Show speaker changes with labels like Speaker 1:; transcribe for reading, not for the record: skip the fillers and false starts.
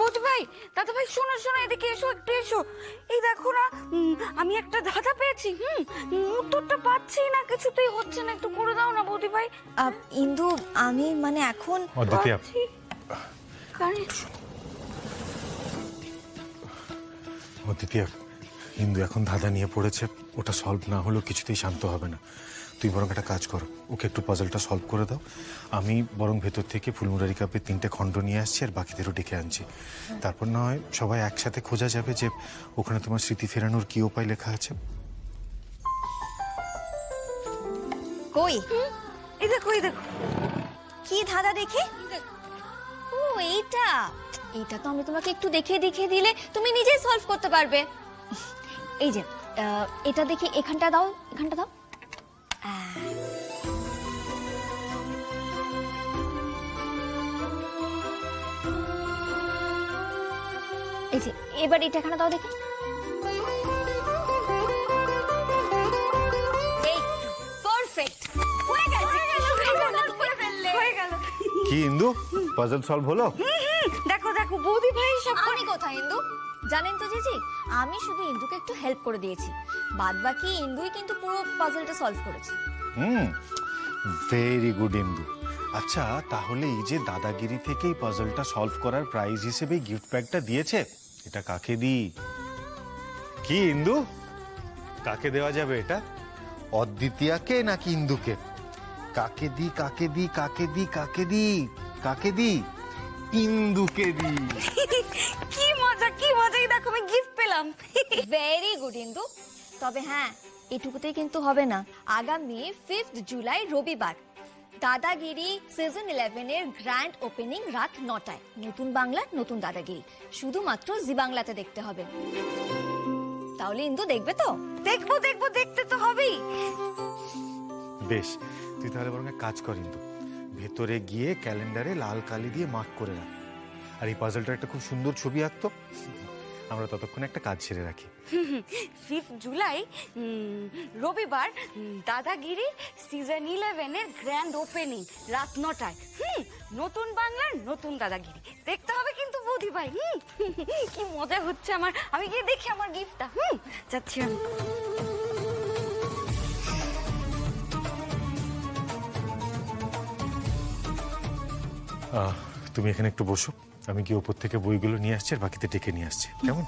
Speaker 1: বৌদি ভাই, দাদা ভাই, শোনো শোনো, এদিকে এসো, একটু এসো। এই দেখো না, আমি একটা ধাঁধা পেয়েছি। উত্তরটা পাচ্ছি না, কিছুতেই হচ্ছে না, একটু করে দাও না বৌদি ভাই।
Speaker 2: ইন্দু, আমি মানে এখন
Speaker 1: পাচ্ছি।
Speaker 3: অদ্বিতীয়া, ইন্দু এখন ধাঁধা নিয়ে পড়েছে, ওটা সলভ না হলেও কিছুতেই শান্ত হবে না। তুই বরং একটা কাজ কর, ওকে একটু পাজলটা সলভ করে দাও। আমি বরং ভেতর থেকে ফুলমুরারি কাপের 3টে খণ্ড নিয়ে আসছি আর বাকিদেরও ডেকে আনছি। তারপর না হয় সবাই একসাথে খোঁজা যাবে যে ওখানে তোমার স্মৃতি ফেরানোর কি উপায় লেখা আছে।
Speaker 2: কই?
Speaker 1: এই দেখো, এই দেখো।
Speaker 2: কি ধাঁধা দেখে? ও এইটা, এইটা তো আমি তোমাকে একটু দেখিয়ে দেখিয়ে দিলে তুমি নিজেই সলভ করতে পারবে। এই যে এটা দেখি, এখানটা দাও, এখানটা দাও। এই যে এবার এটা এখানে দাও দেখি। এই পারফেক্ট হয়ে গেছে।
Speaker 1: হয়ে গেল।
Speaker 3: কি ইন্দু, পাজল সলভ হলো?
Speaker 1: দেখো দেখো বৌদি ভাই, সব
Speaker 2: আমি কোথায় ইন্দু? জানেন তো জিজি, আমি শুধু ইন্দুকে একটু হেল্প করে দিয়েছি, বাদ বাকি ইন্দুই কিন্তু পুরো পাজলটা সলভ করেছে।
Speaker 3: ভেরি গুড ইন্দু। আচ্ছা, তাহলে এই যে দাদাগিরি থেকেই পাজলটা সলভ করার প্রাইজ হিসেবে গিফট প্যাকটা দিয়েছে, এটা কাকে দিই? কি ইন্দু, কাকে দেওয়া যাবে এটা? অদ্বিতীয়াকে নাকি ইন্দুকে? কাকে দি, কাকে দি, কাকে দি, কাকে দি, কাকে দি? ইন্দুকে দি।
Speaker 1: কি মজা, কি মজা! এই দেখো, আমি গিফট পেলাম।
Speaker 2: ভেরি গুড ইন্দু। তবে হ্যাঁ, এটুকুতেই কিন্তু হবে না। আগামী 5 জুলাই রবিবার দাদাগিরি সিজন 11 এর গ্র্যান্ড ওপেনিং রাত 9টায়। নতুন বাংলা, নতুন দাদাগিরি, শুধুমাত্র জি বাংলাতে দেখতে হবে। তাহলে ইন্দু দেখবে তো?
Speaker 1: দেখবো দেখবো, দেখতে তো হবেই।
Speaker 3: বেশ, তুই তাহলে বরং এক কাজ কর ইন্দু, ভেতরে গিয়ে ক্যালেন্ডারে লাল কালি দিয়ে মার্ক করে রাখ। আর এই পাজলটার একটা খুব সুন্দর ছবি আঁকতো, আমরা ততক্ষণে একটা কাজ সেরে রাখি।
Speaker 1: 5 জুলাই রবিবার দাদাগিরি সিজন 11 এর গ্র্যান্ড ওপেনিং রাত 9টায়। নতুন বাংলার নতুন দাদাগিরি দেখতে হবে কিন্তু বৌদি ভাই। কি মজা হচ্ছে আমার। আমি গিয়ে দেখি আমার গিফটটা। যাচ্ছি আমি।
Speaker 3: তুমি এখানে একটু বসো, আমি গিয়ে ওপর থেকে বইগুলো নিয়ে আসছি আর বাকিতে ডেকে নিয়ে আসছি, কেমন?